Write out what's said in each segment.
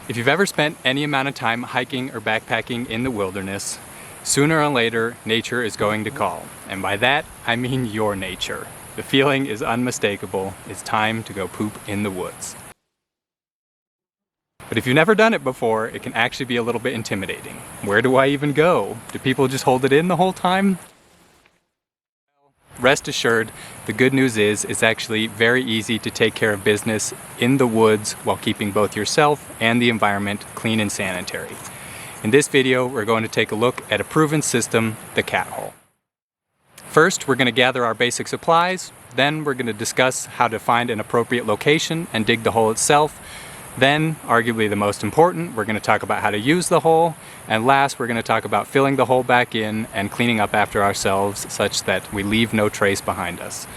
If you've ever spent any amount of time hiking or backpacking in the wilderness, sooner or later, nature is going to call. And by that, I mean your nature. The feeling is unmistakable. It's time to go poop in the woods. But if you've never done it before, it can actually be a little bit intimidating. Where do I even go? Do people just hold it in the whole time? Rest assured, the good news is it's actually very easy to take care of business in the woods while keeping both yourself and the environment clean and sanitary. In this video, we're going to take a look at a proven system, the cat hole. First, we're going to gather our basic supplies. Then we're going to discuss how to find an appropriate location and dig the hole itself. Then, arguably the most important, we're going to talk about how to use the hole. And last, we're going to talk about filling the hole back in and cleaning up after ourselves such that we leave no trace behind us.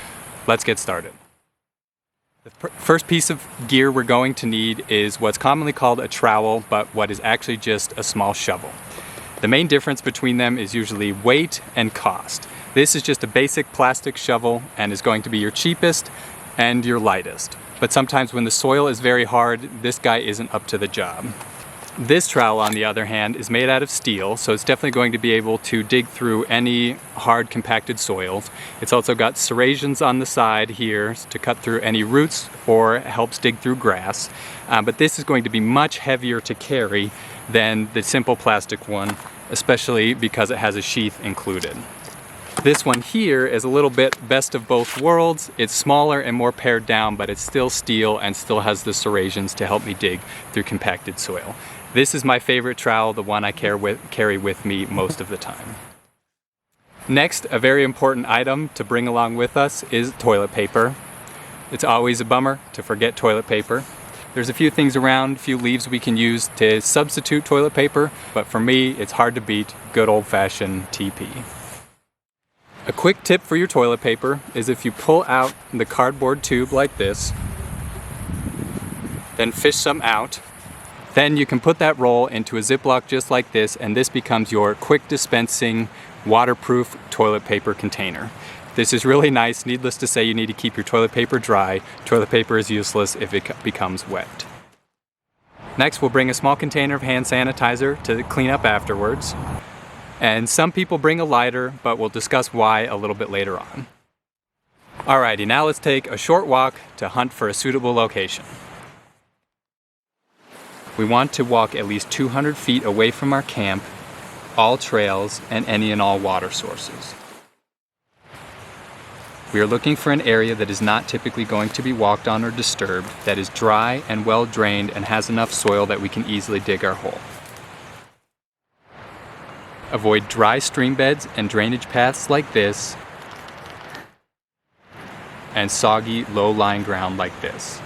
Let's get started. The first piece of gear we're going to need is what's commonly called a trowel, but what is actually just a small shovel. The main difference between them is usually weight and cost. This is just a basic plastic shovel and is going to be your cheapest and your lightest. But sometimes when the soil is very hard, this guy isn't up to the job. This trowel, on the other hand, is made out of steel, so it's definitely going to be able to dig through any hard compacted soils. It's also got serrations on the side here to cut through any roots or helps dig through grass. But this is going to be much heavier to carry than the simple plastic one, especially because it has a sheath included. This one here is a little bit best of both worlds. It's smaller and more pared down, but it's still steel and still has the serrations to help me dig through compacted soil. This is my favorite trowel, the one I carry with me most of the time. Next, a very important item to bring along with us is toilet paper. It's always a bummer to forget toilet paper. There's a few things around, a few leaves we can use to substitute toilet paper, but for me, it's hard to beat good old-fashioned TP. A quick tip for your toilet paper is if you pull out the cardboard tube like this, then fish some out, then you can put that roll into a Ziploc just like this, and this becomes your quick dispensing waterproof toilet paper container. This is really nice. Needless to say, you need to keep your toilet paper dry. Toilet paper is useless if it becomes wet. Next, we'll bring a small container of hand sanitizer to clean up afterwards. And some people bring a lighter, but we'll discuss why a little bit later on. Alrighty, now let's take a short walk to hunt for a suitable location. We want to walk at least 200 feet away from our camp, all trails, and any and all water sources. We are looking for an area that is not typically going to be walked on or disturbed, that is dry and well drained and has enough soil that we can easily dig our hole. Avoid dry stream beds and drainage paths like this, and soggy, low-lying ground like this.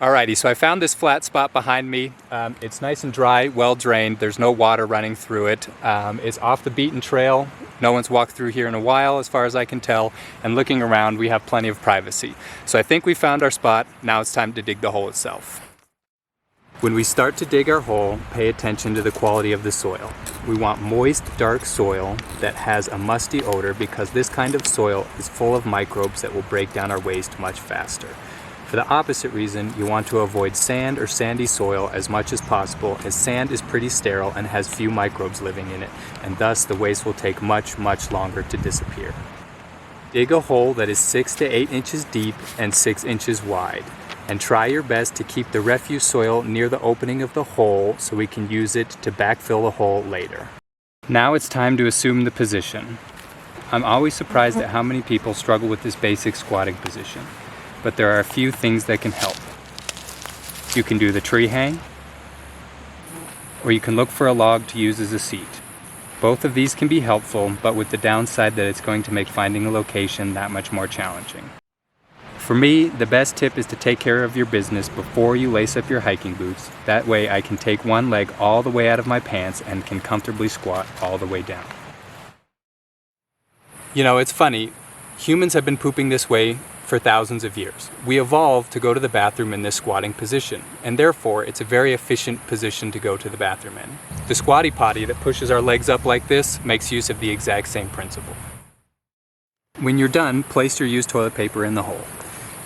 Alrighty, so I found this flat spot behind me. It's nice and dry, well drained. There's no water running through it. It's off the beaten trail. No one's walked through here in a while, as far as I can tell. And looking around, we have plenty of privacy. So I think we found our spot. Now it's time to dig the hole itself. When we start to dig our hole, pay attention to the quality of the soil. We want moist, dark soil that has a musty odor because this kind of soil is full of microbes that will break down our waste much faster. For the opposite reason, you want to avoid sand or sandy soil as much as possible, as sand is pretty sterile and has few microbes living in it, and thus the waste will take much longer to disappear. Dig a hole that is 6 to 8 inches deep and 6 inches wide. And try your best to keep the refuse soil near the opening of the hole so we can use it to backfill the hole later. Now it's time to assume the position. I'm always surprised at how many people struggle with this basic squatting position, but there are a few things that can help. You can do the tree hang, or you can look for a log to use as a seat. Both of these can be helpful, but with the downside that it's going to make finding a location that much more challenging. For me, the best tip is to take care of your business before you lace up your hiking boots. That way I can take one leg all the way out of my pants and can comfortably squat all the way down. You know, it's funny. Humans have been pooping this way for thousands of years. We evolved to go to the bathroom in this squatting position, and therefore it's a very efficient position to go to the bathroom in. The squatty potty that pushes our legs up like this makes use of the exact same principle. When you're done, place your used toilet paper in the hole.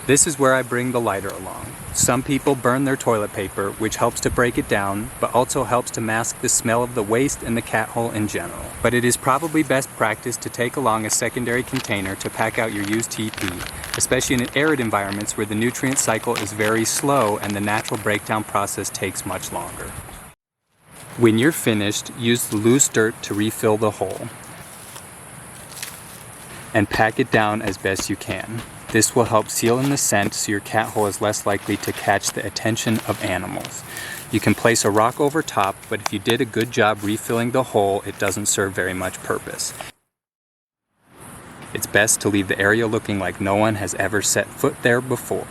This is where I bring the lighter along. Some people burn their toilet paper, which helps to break it down, but also helps to mask the smell of the waste and the cat hole in general. But it is probably best practice to take along a secondary container to pack out your used TP, especially in arid environments where the nutrient cycle is very slow and the natural breakdown process takes much longer. When you're finished, use the loose dirt to refill the hole and pack it down as best you can. This will help seal in the scent so your cat hole is less likely to catch the attention of animals. You can place a rock over top, but if you did a good job refilling the hole, it doesn't serve very much purpose. It's best to leave the area looking like no one has ever set foot there before.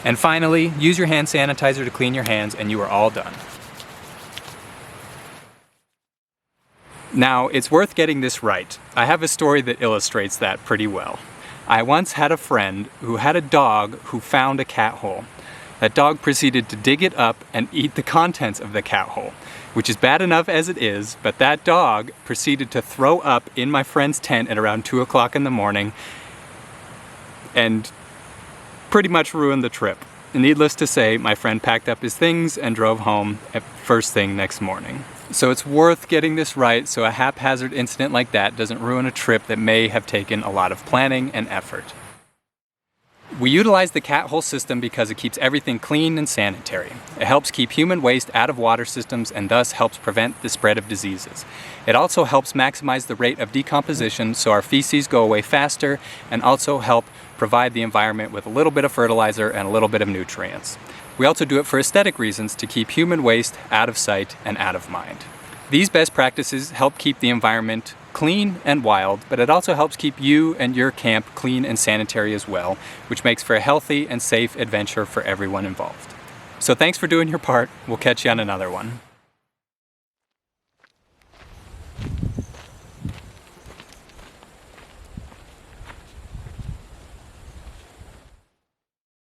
And finally, use your hand sanitizer to clean your hands and you are all done. Now, it's worth getting this right. I have a story that illustrates that pretty well. I once had a friend who had a dog who found a cat hole. That dog proceeded to dig it up and eat the contents of the cat hole, which is bad enough as it is, but that dog proceeded to throw up in my friend's tent at around 2 o'clock in the morning and pretty much ruined the trip. Needless to say, my friend packed up his things and drove home at first thing next morning. So it's worth getting this right so a haphazard incident like that doesn't ruin a trip that may have taken a lot of planning and effort. We utilize the cat hole system because it keeps everything clean and sanitary. It helps keep human waste out of water systems and thus helps prevent the spread of diseases. It also helps maximize the rate of decomposition so our feces go away faster and also help provide the environment with a little bit of fertilizer and a little bit of nutrients. We also do it for aesthetic reasons to keep human waste out of sight and out of mind. These best practices help keep the environment clean and wild, but it also helps keep you and your camp clean and sanitary as well, which makes for a healthy and safe adventure for everyone involved. So thanks for doing your part. We'll catch you on another one.